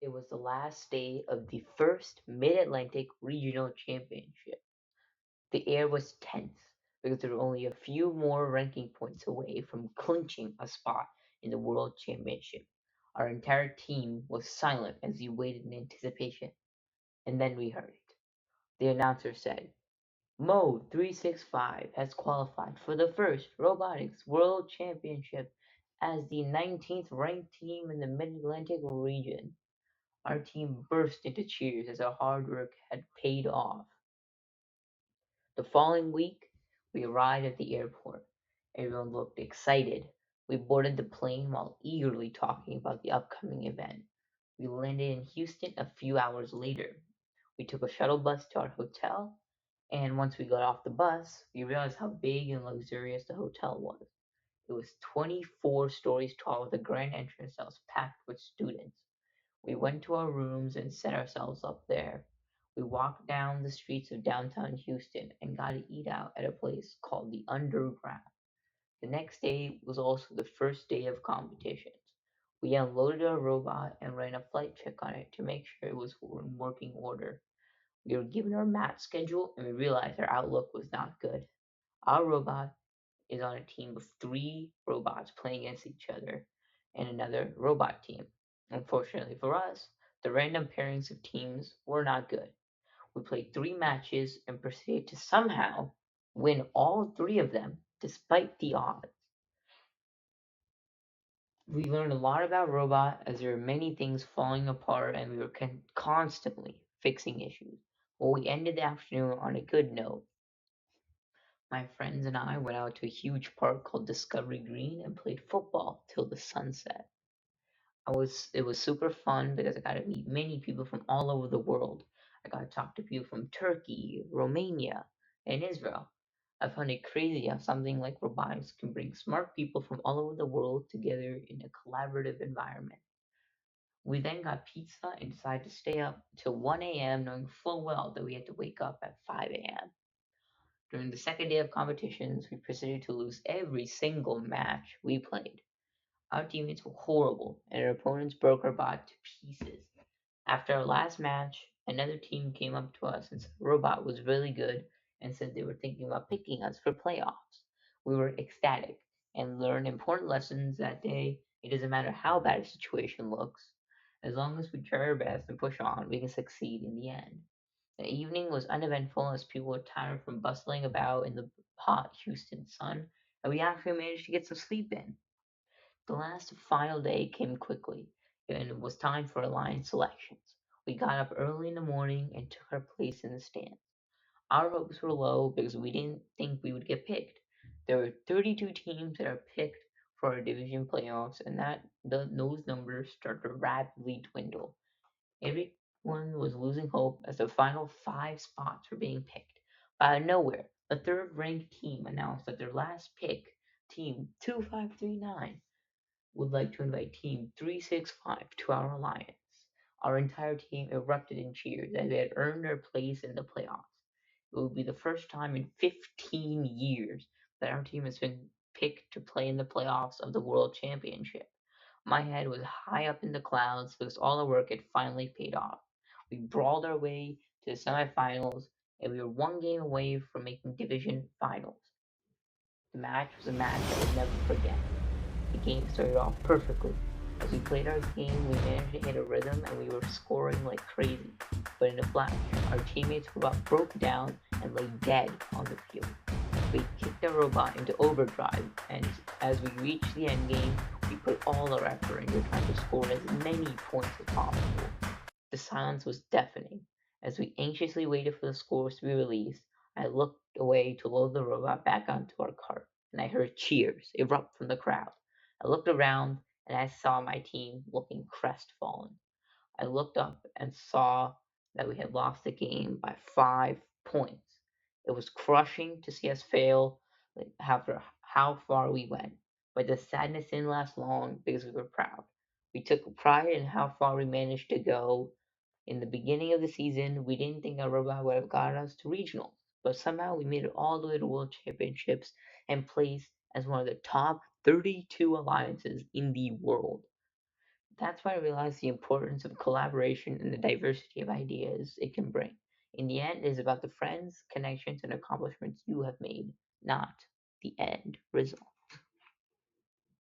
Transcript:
It was the last day of the first Mid Atlantic Regional Championship. The air was tense because there were only a few more ranking points away from clinching a spot in the World Championship. Our entire team was silent as we waited in anticipation, and then we heard it. The announcer said, Mo 365 has qualified for the first Robotics World Championship as the 19th ranked team in the Mid Atlantic region. Our team burst into cheers as our hard work had paid off. The following week, we arrived at the airport. Everyone looked excited. We boarded the plane while eagerly talking about the upcoming event. We landed in Houston a few hours later. We took a shuttle bus to our hotel, and once we got off the bus, we realized how big and luxurious the hotel was. It was 24 stories tall with a grand entrance that was packed with students. We went to our rooms and set ourselves up there. We walked down the streets of downtown Houston and got to eat out at a place called the Underground. The next day was also the first day of competitions. We unloaded our robot and ran a flight check on it to make sure it was in working order. We were given our match schedule and we realized our outlook was not good. Our robot is on a team of three robots playing against each other and another robot team. Unfortunately for us, the random pairings of teams were not good. We played three matches and proceeded to somehow win all three of them despite the odds. We learned a lot about robot as there were many things falling apart and we were constantly fixing issues. Well, we ended the afternoon on a good note. My friends and I went out to a huge park called Discovery Green and played football till the sunset. It was super fun because I got to meet many people from all over the world. I got to talk to people from Turkey, Romania, and Israel. I found it crazy how something like robotics can bring smart people from all over the world together in a collaborative environment. We then got pizza and decided to stay up till 1 a.m., knowing full well that we had to wake up at 5 a.m. During the second day of competitions, we proceeded to lose every single match we played. Our teammates were horrible, and our opponents broke our bot to pieces. After our last match, another team came up to us and said Robot was really good and said they were thinking about picking us for playoffs. We were ecstatic and learned important lessons that day. It doesn't matter how bad a situation looks, as long as we try our best and push on, we can succeed in the end. The evening was uneventful as people were tired from bustling about in the hot Houston sun, and we actually managed to get some sleep in. The last final day came quickly, and it was time for alliance selections. We got up early in the morning and took our place in the stands. Our hopes were low because we didn't think we would get picked. There were 32 teams that are picked for our division playoffs, and those numbers started to rapidly dwindle. Everyone was losing hope as the final five spots were being picked. But out of nowhere, the third ranked team announced that their last pick, Team 2539, would like to invite Team 365 to our alliance. Our entire team erupted in cheers as they had earned their place in the playoffs. It would be the first time in 15 years that our team has been picked to play in the playoffs of the World Championship. My head was high up in the clouds because all the work had finally paid off. We brawled our way to the semifinals, and we were one game away from making division finals. The match was a match I would never forget. The game started off perfectly. As we played our game, we managed to hit a rhythm and we were scoring like crazy. But in a flash, our teammates' robot broke down and lay dead on the field. We kicked the robot into overdrive, and as we reached the end game, we put all our effort into trying to score as many points as possible. The silence was deafening. As we anxiously waited for the scores to be released, I looked away to load the robot back onto our cart, and I heard cheers erupt from the crowd. I looked around, and I saw my team looking crestfallen. I looked up and saw that we had lost the game by 5 points. It was crushing to see us fail after how far we went, but the sadness didn't last long because we were proud. We took pride in how far we managed to go. In the beginning of the season, we didn't think our robot would have gotten us to regionals, but somehow we made it all the way to World Championships and placed as one of the top 32 alliances in the world. That's why I realized the importance of collaboration and the diversity of ideas it can bring. In the end, it is about the friends, connections, and accomplishments you have made, not the end result.